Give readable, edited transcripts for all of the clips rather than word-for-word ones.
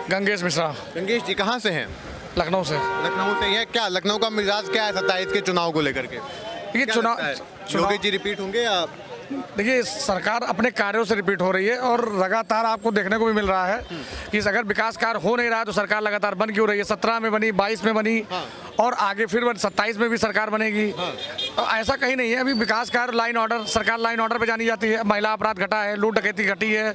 गंगेश मिश्रा, गंगेश जी कहाँ से हैं? लखनऊ से। लखनऊ से हैं। क्या लखनऊ का मिजाज क्या है 27 के चुनाव को लेकर के? ये क्या चुनाव लगता है? योगी जी रिपीट होंगे या? देखिए, सरकार अपने कार्यों से रिपीट हो रही है और लगातार आपको देखने को भी मिल रहा है कि अगर विकास कार्य हो नहीं रहा है तो सरकार लगातार बन क्यों रही है। 17 में बनी, 22 में बनी और आगे फिर 27 में भी सरकार बनेगी। तो ऐसा कहीं नहीं है। अभी विकास कार्य, लाइन ऑर्डर, सरकार लाइन ऑर्डर पे जानी जाती है। महिला अपराध घटा है, लूट डकैती घटी है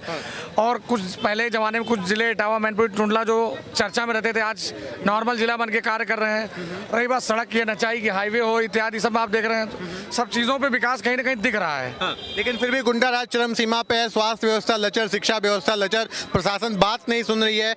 और कुछ पहले ज़माने में कुछ जिले इटावा, मैनपुरी, टुंडला जो चर्चा में रहते थे आज नॉर्मल जिला बन के कार्य कर रहे हैं। रही बात सड़क की, नचाई की, हाईवे हो इत्यादि सब आप देख रहे हैं। सब चीज़ों पर विकास कहीं ना कहीं दिख रहा है। लेकिन फिर भी गुंडा राज चरम सीमा पे है, स्वास्थ्य व्यवस्था लचर, शिक्षा व्यवस्था लचर, प्रशासन बात नहीं सुन रही है।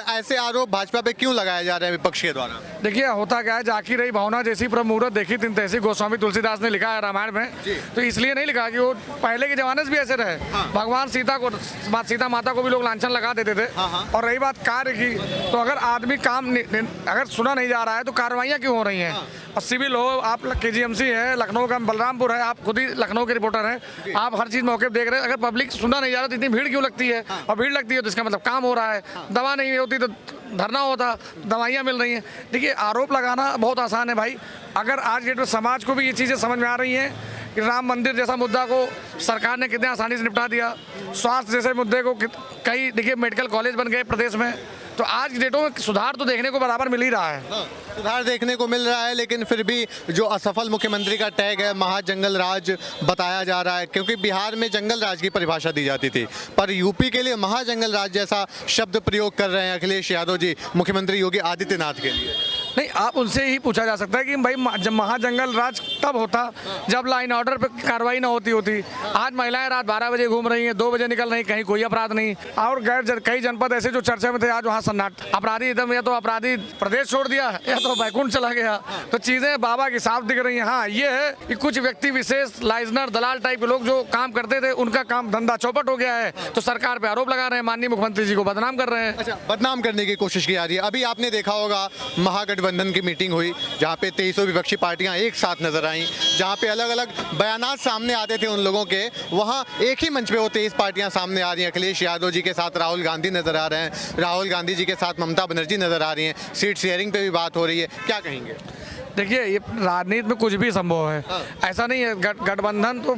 ऐसे आरोप भाजपा पे क्यों लगाए जा रहे हैं विपक्ष के द्वारा? देखिए, होता क्या है, जाकी रही भावना जैसी प्रमुहूर्त देखी तीन तैसी, गोस्वामी तुलसीदास ने लिखा है रामायण में। तो इसलिए नहीं लिखा कि वो पहले के जमाने से भी ऐसे रहे। भगवान सीता माता को भी लोग लांछन लगा देते थे। और रही बात कार्य की, तो अगर आदमी काम अगर सुना नहीं जा रहा है तो कार्रवाइयाँ क्यों हो रही हैं? और सिविल हो, आप KGMC है, लखनऊ का बलरामपुर है, आप खुद ही लखनऊ के रिपोर्टर हैं, आप हर चीज़ मौके पर देख रहे हैं। अगर पब्लिक सुना नहीं जा रहा तो इतनी भीड़ क्यों लगती है? और भीड़ लगती है तो इसका मतलब काम हो रहा है। दवा नहीं होती तो धरना होता, दवाइयाँ मिल रही हैं। देखिए, आरोप लगाना बहुत आसान है भाई। अगर आज डेट में समाज को भी ये चीज़ें समझ में आ रही हैं कि राम मंदिर जैसा मुद्दा को सरकार ने कितने आसानी से निपटा दिया, स्वास्थ्य जैसे मुद्दे को कई, देखिए मेडिकल कॉलेज बन गए प्रदेश में, तो आज की डेटों में सुधार तो देखने को बराबर मिल ही रहा है। सुधार देखने को मिल रहा है, लेकिन फिर भी जो असफल मुख्यमंत्री का टैग है महाजंगल राज बताया जा रहा है, क्योंकि बिहार में जंगल राज की परिभाषा दी जाती थी, पर यूपी के लिए महाजंगल राज जैसा शब्द प्रयोग कर रहे हैं अखिलेश यादव जी, मुख्यमंत्री योगी आदित्यनाथ के लिए। नहीं, आप उनसे ही पूछा जा सकता है कि भाई जब महाजंगल राज तब होता जब लाइन ऑर्डर पे कार्रवाई ना होती। आज महिलाएं रात 12 बजे घूम रही हैं, 2 बजे निकल रही, कहीं कोई अपराध नहीं। और कई जनपद ऐसे जो चर्चा में थे, आज वहाँ सन्नाटा। अपराधी एकदम या तो अपराधी प्रदेश छोड़ दिया या तो बैकुंठ चला गया। तो चीजें बाबा की साफ दिख रही हैं। हाँ, ये है कि कुछ व्यक्ति विशेष, लाइजनर, दलाल टाइप के लोग जो काम करते थे, उनका काम धंधा चौपट हो गया है, तो सरकार पे आरोप लगा रहे हैं, माननीय मुख्यमंत्री जी को बदनाम कर रहे हैं। अच्छा, बदनाम करने की कोशिश की जा रही है। अभी आपने देखा होगा महागठबंधन की मीटिंग हुई, जहाँ पे 23 विपक्षी पार्टियां एक साथ नजर आईं, जहाँ पे अलग अलग बयानात सामने आते थे उन लोगों के, वहाँ एक ही मंच पे वो 23 पार्टियां सामने आ रही हैं। अखिलेश यादव जी के साथ राहुल गांधी नजर आ रहे हैं, राहुल गांधी जी के साथ ममता बनर्जी नजर आ रही हैं, सीट शेयरिंग पे भी बात हो रही है। क्या कहेंगे? देखिए, ये राजनीति में कुछ भी संभव है। ऐसा नहीं है। गठबंधन तो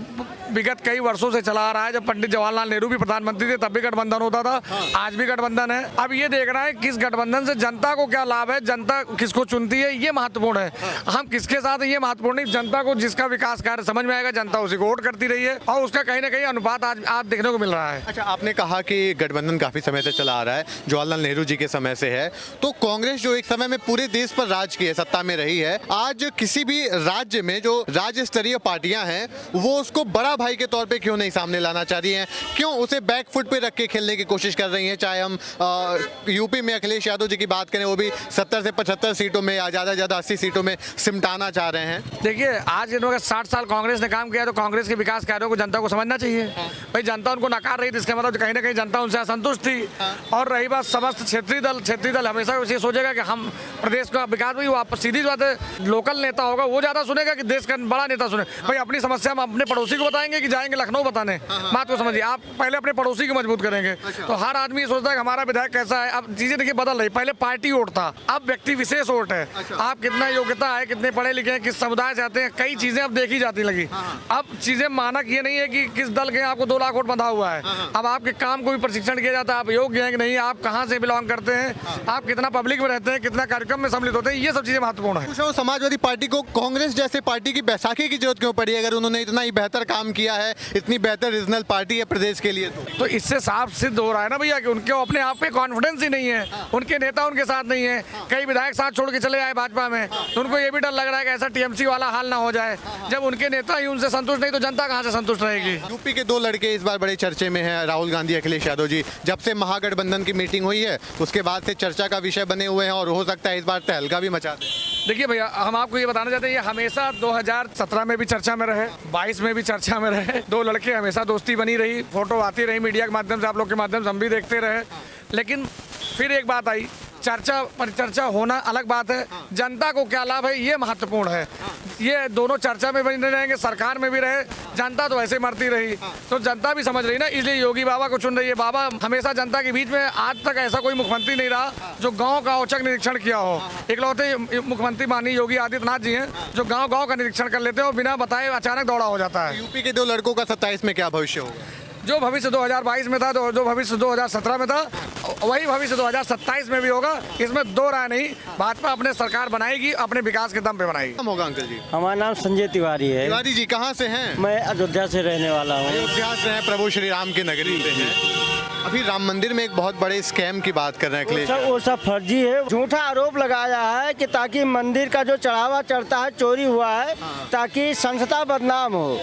विगत कई वर्षों से चला आ रहा है। जब पंडित जवाहरलाल नेहरू भी प्रधानमंत्री थे तब भी गठबंधन होता था, आज भी गठबंधन है। अब ये देखना है किस गठबंधन से जनता को क्या लाभ है, जनता किसको चुनती है, ये महत्वपूर्ण है। हम किसके साथ, ये महत्वपूर्ण नहीं। जनता को जिसका विकास कार्य समझ में आएगा, जनता उसी को वोट करती रही है और उसका कहीं ना कहीं अनुपात आज आप देखने को मिल रहा है। अच्छा, आपने कहा कि गठबंधन काफी समय से चला आ रहा है, जवाहरलाल नेहरू जी के समय से है, तो कांग्रेस जो एक समय में पूरे देश पर राज किए, सत्ता में रही है, आज किसी भी राज्य में जो राज्य स्तरीय पार्टियां हैं वो उसको बड़ा भाई के तौर पे क्यों नहीं सामने लाना चाह रही हैं? क्यों उसे बैक फुट पे रख के खेलने की कोशिश कर रही हैं? चाहे हम यूपी में अखिलेश यादव जी की बात करें, वो भी 70 से 75 सीटों में या ज़्यादा 80 सीटों में सिमटाना चाह रहे हैं। देखिए, आज अगर 60 साल कांग्रेस ने काम किया तो कांग्रेस के विकास कार्यों को जनता को समझना चाहिए। भाई, जनता उनको नकार रही थी, इसका मतलब कहीं ना कहीं जनता उनसे असंतुष्ट थी। और रही बात समस्त क्षेत्रीय दल हमेशा ये सोचेगा कि हम प्रदेश का विकास, भी वापस सीधी बात है, लोकल नेता होगा वो ज्यादा सुनेगा कि देश का बड़ा नेता सुने। भाई, अपनी समस्या हम अपने पड़ोसी को बताएंगे कि जाएंगे लखनऊ बताने? बात को समझिए, आप पहले अपने पड़ोसी को मजबूत करेंगे। तो हर आदमी सोचता है कि हमारा विधायक कैसा है। अब चीजें देखिए बदल रही, पहले पार्टी वोट था, अब व्यक्ति विशेष वोट है। आप कितना योग्यता है, कितने पढ़े लिखे हैं, किस समुदाय से आते हैं, कई चीजें अब देखी जाती लगी। अब चीजें मानक ये नहीं है कि किस दल के आपको 2 लाख वोट बंधा हुआ है। अब आपके काम को भी प्रशिक्षण किया जाता है, आप योग्य हैं कि नहीं, आप कहाँ से बिलोंग करते हैं, आप कितना पब्लिक में रहते हैं, कितना कार्यक्रम में सम्मिलित होते हैं, ये सब चीजें महत्वपूर्ण है। समाजवादी पार्टी को कांग्रेस जैसे पार्टी की बैसाखी की जरूरत क्यों पड़ी, अगर उन्होंने इतना ही बेहतर काम किया है, इतनी बेहतर रीजनल पार्टी है प्रदेश के लिए? तो इससे साफ सिद्ध हो रहा है ना भैया कि उनके अपने आप पे कॉन्फिडेंस ही नहीं है। उनके नेता उनके साथ नहीं है। कई विधायक साथ छोड़ के चले आए भाजपा में, तो उनको ये भी डर लग रहा है कि ऐसा TMC वाला हाल ना हो जाए। जब उनके नेता ही उनसे संतुष्ट नहीं तो जनता कहाँ से संतुष्ट रहेगी? यूपी के 2 लड़के इस बार बड़े चर्चे में हैं, राहुल गांधी, अखिलेश यादव जी। जब से महागठबंधन की मीटिंग हुई है उसके बाद से चर्चा का विषय बने हुए हैं और हो सकता है इस बार तहलका भी मचा दे। देखिए भैया, हम आपको ये बताना चाहते हैं, ये हमेशा 2017 में भी चर्चा में रहे, 22 में भी चर्चा में रहे। 2 लड़के हमेशा दोस्ती बनी रही, फोटो आती रही मीडिया के माध्यम से, आप लोग के माध्यम से हम भी देखते रहे। लेकिन फिर एक बात आई चर्चा परिचर्चा होना अलग बात है, जनता को क्या लाभ है ये महत्वपूर्ण है। ये दोनों चर्चा में बने रहेंगे, सरकार में भी रहे, जनता तो वैसे मरती रही, तो जनता भी समझ रही ना, इसलिए योगी बाबा को चुन रही है। बाबा हमेशा जनता के बीच में, आज तक ऐसा कोई मुख्यमंत्री नहीं रहा जो गांव का औचक निरीक्षण किया हो। इकलौते मुख्यमंत्री माननीय योगी आदित्यनाथ जी हैं जो गांव गांव का निरीक्षण कर लेते हैं और बिना बताए अचानक दौड़ा हो जाता है। यूपी के 2 लड़कों का 27 में क्या भविष्य होगा? जो भविष्य 2022 में था, जो भविष्य 2017 में था, वही भविष्य 2027 में भी होगा, इसमें दो राय नहीं। भाजपा अपने सरकार बनाएगी, अपने विकास के दम पे बनाएगी। नाम होगा अंकल जी? हमारा नाम संजय तिवारी है। तिवारी जी कहाँ से हैं? मैं अयोध्या से रहने वाला हूँ। अयोध्या से हैं, प्रभु श्री राम की नगरी से हैं। अभी राम मंदिर में एक बहुत बड़े स्कैम की बात कर रहे हैं अखिलेश। वो सब फर्जी है, झूठा आरोप लगाया है कि ताकि मंदिर का जो चढ़ावा चढ़ता है चोरी हुआ है, ताकि संस्था बदनाम हो।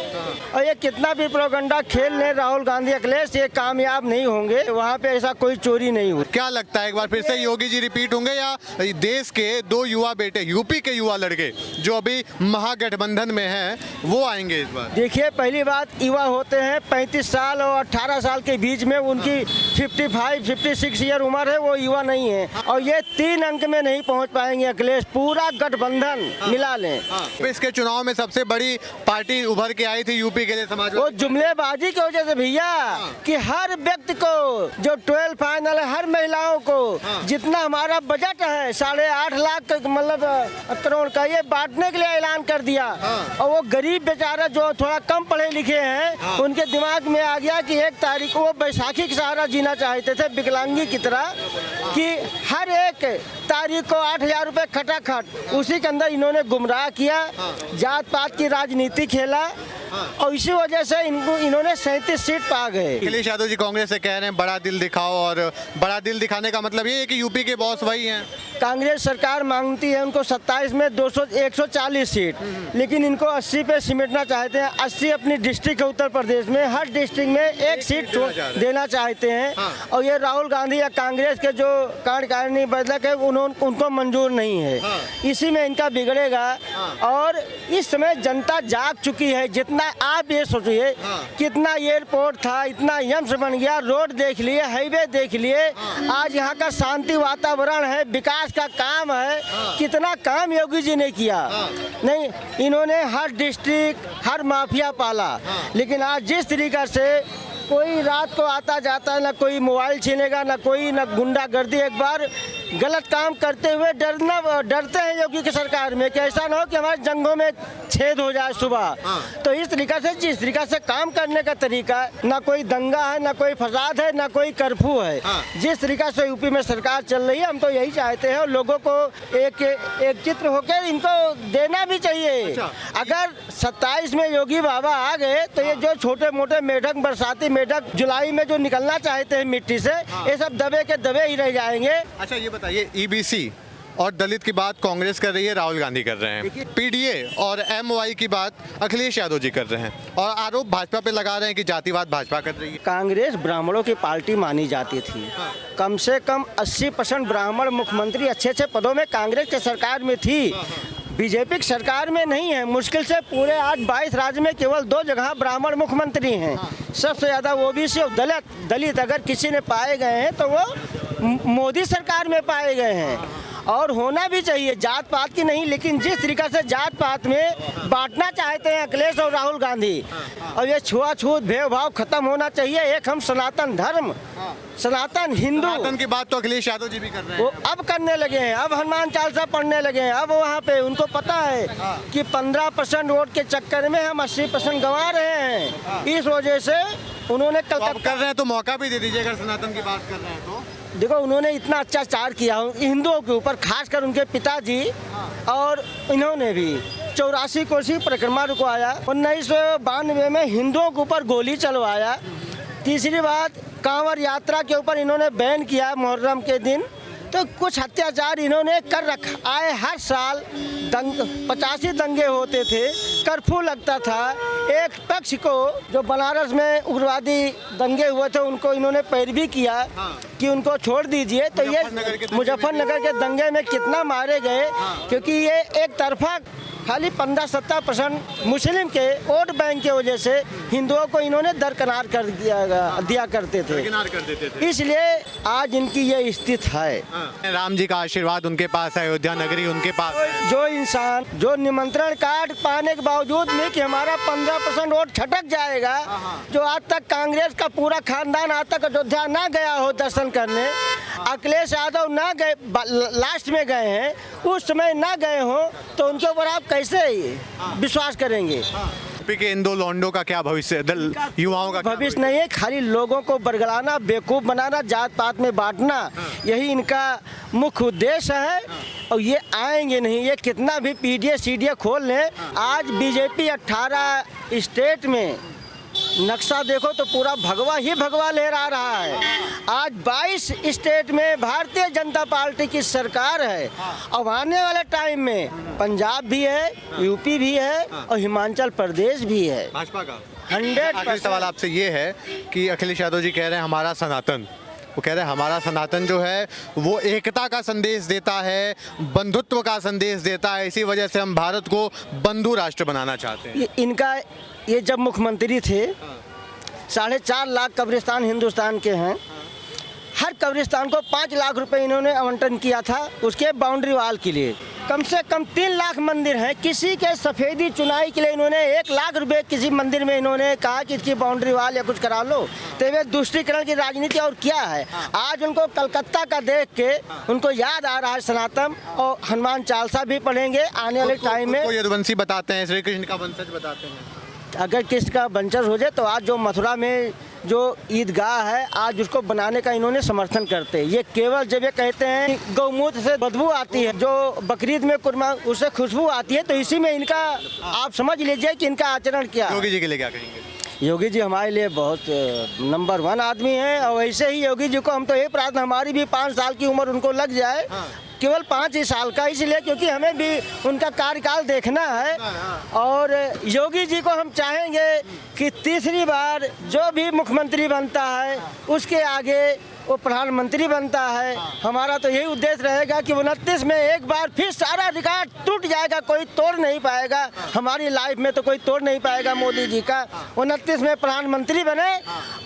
और ये कितना भी प्रोपेगेंडा खेल ले राहुल गांधी अखिलेश, ये कामयाब नहीं होंगे। वहाँ पे ऐसा कोई चोरी नहीं हुई। क्या लगता है एक बार फिर से योगी जी रिपीट होंगे या देश के 2 युवा बेटे, यूपी के युवा लड़के जो अभी महागठबंधन में हैं, वो आएंगे इस बार? देखिए, पहली बात, युवा होते हैं 35 साल और 18 साल के बीच में, उनकी 55-56 ईयर उम्र है, वो युवा नहीं है। और ये 3 अंक में नहीं पहुंच पाएंगे अखिलेश, पूरा गठबंधन मिला लें। इसके चुनाव में सबसे बड़ी पार्टी उभर के आई थी यूपी के लिए, वो समाजवादी। जुमलेबाजी की वजह से भैया, कि हर व्यक्ति को जो 12 फाइनल है, हर महिलाओं को जितना हमारा बजट है 8.5 लाख मतलब करोड़ का, ये बांटने के लिए ऐलान कर दिया। और वो गरीब बेचारा जो थोड़ा कम पढ़े लिखे हैं, उनके दिमाग में आ गया कि 1 तारीख को वो बैसाखी का सहारा जीना चाहते थे विकलांगी की तरह, कि हर 1 तारीख को 8,000 रुपए खटाखट, उसी के अंदर इन्होंने गुमराह किया, जात पात की राजनीति खेला, और इसी वजह से इन्होंने 37 सीट पा गए। अखिलेश यादव जी कांग्रेस से कह रहे हैं बड़ा दिल दिखाओ, और बड़ा दिल दिखाने का मतलब ये है कि यूपी के बॉस वही हैं। कांग्रेस सरकार मांगती है उनको 27 में 140 सीट, लेकिन इनको 80 पे सिमटना चाहते हैं। 80 अपनी डिस्ट्रिक्ट है उत्तर प्रदेश में, हर डिस्ट्रिक्ट में 1 सीट देना चाहते हैं। और ये राहुल गांधी या कांग्रेस के जो कार्यकारिणी बदलक है उनको मंजूर नहीं है। इसी में इनका बिगड़ेगा। और इस समय जनता जाग चुकी है। जितना आप ये सोचिए, कितना एयरपोर्ट था, इतना यम्स बन गया, रोड देख लिए, हाईवे देख लिए, आज यहाँ का शांति वातावरण है, विकास का काम है, कितना काम योगी जी ने किया। नहीं, इन्होंने हर डिस्ट्रिक्ट, हर माफिया पाला। लेकिन आज जिस तरीका से कोई रात को आता जाता है, ना कोई मोबाइल छीनेगा, ना कोई, ना गुंडागर्दी। एक बार गलत काम करते हुए डरते हैं योगी की सरकार में कि ऐसा ना हो कि हमारे जंगों में छेद हो जाए सुबह। तो इस तरीका से, जिस तरीका से काम करने का तरीका, ना कोई दंगा है, ना कोई फसाद है, ना कोई कर्फ्यू है, जिस तरीका से यूपी में सरकार चल रही है, हम तो यही चाहते हैं। और लोगों को एक चित्र होकर इनको देना भी चाहिए। अगर 27 में योगी बाबा आ गए तो ये जो छोटे मोटे मेढक, बरसाती मेढक जुलाई में जो निकलना चाहते हैं मिट्टी से, ये सब दबे के दबे ही रह जाएंगे। अच्छा ये बताइए, ईबीसी और दलित की बात कांग्रेस कर रही है, राहुल गांधी कर रहे हैं। पीडीए और एमओआई की बात अखिलेश यादव जी कर रहे हैं, और आरोप भाजपा पे लगा रहे हैं कि जातिवाद भाजपा कर रही है। कांग्रेस ब्राह्मणों की पार्टी मानी जाती थी। कम से कम 80% ब्राह्मण मुख्यमंत्री अच्छे पदों में कांग्रेस के सरकार में थी। बीजेपी की सरकार में नहीं है। मुश्किल से पूरे आज 22 राज्य में केवल 2 जगह ब्राह्मण मुख्यमंत्री हैं। सबसे ज़्यादा ओबीसी और दलित अगर किसी ने पाए गए हैं तो वो मोदी सरकार में पाए गए हैं। और होना भी चाहिए, जात पात की नहीं, लेकिन जिस तरीका से जात पात में बांटना चाहते हैं अखिलेश और राहुल गांधी, और ये छुआछूत भेदभाव खत्म होना चाहिए। एक हम सनातन धर्म, सनातन हिंदू, सनातन की बात तो अखिलेश यादव जी भी कर रहे हैं। वो अब करने लगे हैं, अब हनुमान चालीसा पढ़ने लगे हैं। अब वहाँ पे उनको पता है कि 15% वोट के चक्कर में हम 80% गंवा रहे हैं। इस वजह से उन्होंने तो आप कर रहे हैं तो मौका भी दे दीजिए, अगर सनातन की बात कर रहे हैं तो। देखो, उन्होंने इतना अत्याचार किया हिंदुओं के ऊपर, खासकर उनके पिताजी, और इन्होंने भी 84 कोसी परिक्रमा रुकवाया। 1992 में हिंदुओं के ऊपर गोली चलवाया। तीसरी बात, कांवड़ यात्रा के ऊपर इन्होंने बैन किया मुहर्रम के दिन। तो कुछ अत्याचार इन्होंने कर रखा है। हर साल 85 दंगे होते थे, कर्फ्यू लगता था। एक पक्ष को, जो बनारस में उग्रवादी दंगे हुए थे, उनको इन्होंने पैरवी किया कि उनको छोड़ दीजिए। तो ये मुजफ्फरनगर के दंगे में कितना मारे गए, क्योंकि ये एक तरफा खाली 15-17% मुस्लिम के वोट बैंक की वजह से हिंदुओं को इन्होंने दरकिनार कर दिया करते थे, कर देते थे। इसलिए आज इनकी ये स्थिति है। राम जी का आशीर्वाद उनके पास है, अयोध्या नगरी उनके पास है। जो इंसान जो निमंत्रण कार्ड पाने के बावजूद में कि हमारा 15% वोट छटक जाएगा, जो आज तक कांग्रेस का पूरा खानदान आज तक अयोध्या ना गया हो दर्शन करने, अखिलेश यादव ना गए, लास्ट में गए हैं, उस समय ना गए हो, तो उनके ऊपर आप कैसे विश्वास करेंगे? यूपी के इन दो लौंडों का क्या भविष्य है? दल युवाओं का क्या भविष्य नहीं है, खाली लोगों को बरगलाना, बेवकूफ़ बनाना, जात पात में बांटना, यही इनका मुख्य उद्देश्य है। और ये आएंगे नहीं, ये कितना भी पीडीए सीडीए खोल लें, आज बीजेपी 18 स्टेट में नक्शा देखो तो पूरा भगवा ही भगवा लहरा रहा है। आज 22 स्टेट में भारतीय जनता पार्टी की सरकार है। अब आने वाले टाइम में पंजाब भी है, यूपी भी है और हिमाचल प्रदेश भी है। भाजपा का 100% आखिरी सवाल आपसे ये है कि अखिलेश यादव जी कह रहे हैं हमारा सनातन, वो कह रहे हैं हमारा सनातन जो है वो एकता का संदेश देता है, बंधुत्व का संदेश देता है, इसी वजह से हम भारत को बंधु राष्ट्र बनाना चाहते हैं। इनका ये जब मुख्यमंत्री थे 4.5 लाख कब्रिस्तान हिंदुस्तान के हैं, हर कब्रिस्तान को 5 लाख रुपए इन्होंने आवंटन किया था उसके बाउंड्री वाल के लिए। कम से कम 3 लाख मंदिर हैं, किसी के सफ़ेदी चुनाई के लिए इन्होंने 1 लाख रुपए किसी मंदिर में इन्होंने कहा कि इसकी बाउंड्री वाल या कुछ करा लो। तो ये दूसरीकरण की राजनीति और क्या है? आज उनको कलकत्ता का देख के उनको याद आ रहा है सनातन, और हनुमान चालीसा भी पढ़ेंगे आने वाले टाइम में। यदुवंशी बताते हैं, श्री कृष्ण का वंशज बताते हैं। अगर किसी का वंशज हो जाए तो आज जो मथुरा में जो ईदगाह है, आज उसको बनाने का इन्होंने समर्थन करते हैं। ये केवल जब ये कहते हैं कि गौमूत्र से बदबू आती है, जो बकरीद में कुर्मा उससे खुशबू आती है, तो इसी में इनका आप समझ लीजिए कि इनका आचरण क्या है। योगी जी के लिए क्या कहेंगे? योगी जी हमारे लिए बहुत नंबर 1 आदमी हैं, और वैसे ही योगी जी को हम तो ये प्रार्थना, हमारी भी 5 साल की उम्र उनको लग जाए, केवल 5 ही साल का, इसलिए क्योंकि हमें भी उनका कार्यकाल देखना है। और योगी जी को हम चाहेंगे कि तीसरी बार जो भी मुख्यमंत्री बनता है उसके आगे वो प्रधानमंत्री बनता है। हमारा तो यही उद्देश्य रहेगा कि 29 में एक बार फिर सारा रिकॉर्ड टूट जाएगा, कोई तोड़ नहीं पाएगा। हमारी लाइफ में तो कोई तोड़ नहीं पाएगा मोदी जी का। 29 में प्रधानमंत्री बने,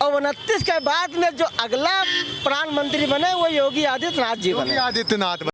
और 29 के बाद में जो अगला प्रधानमंत्री बने वो योगी आदित्यनाथ जी बने। आदित्यनाथ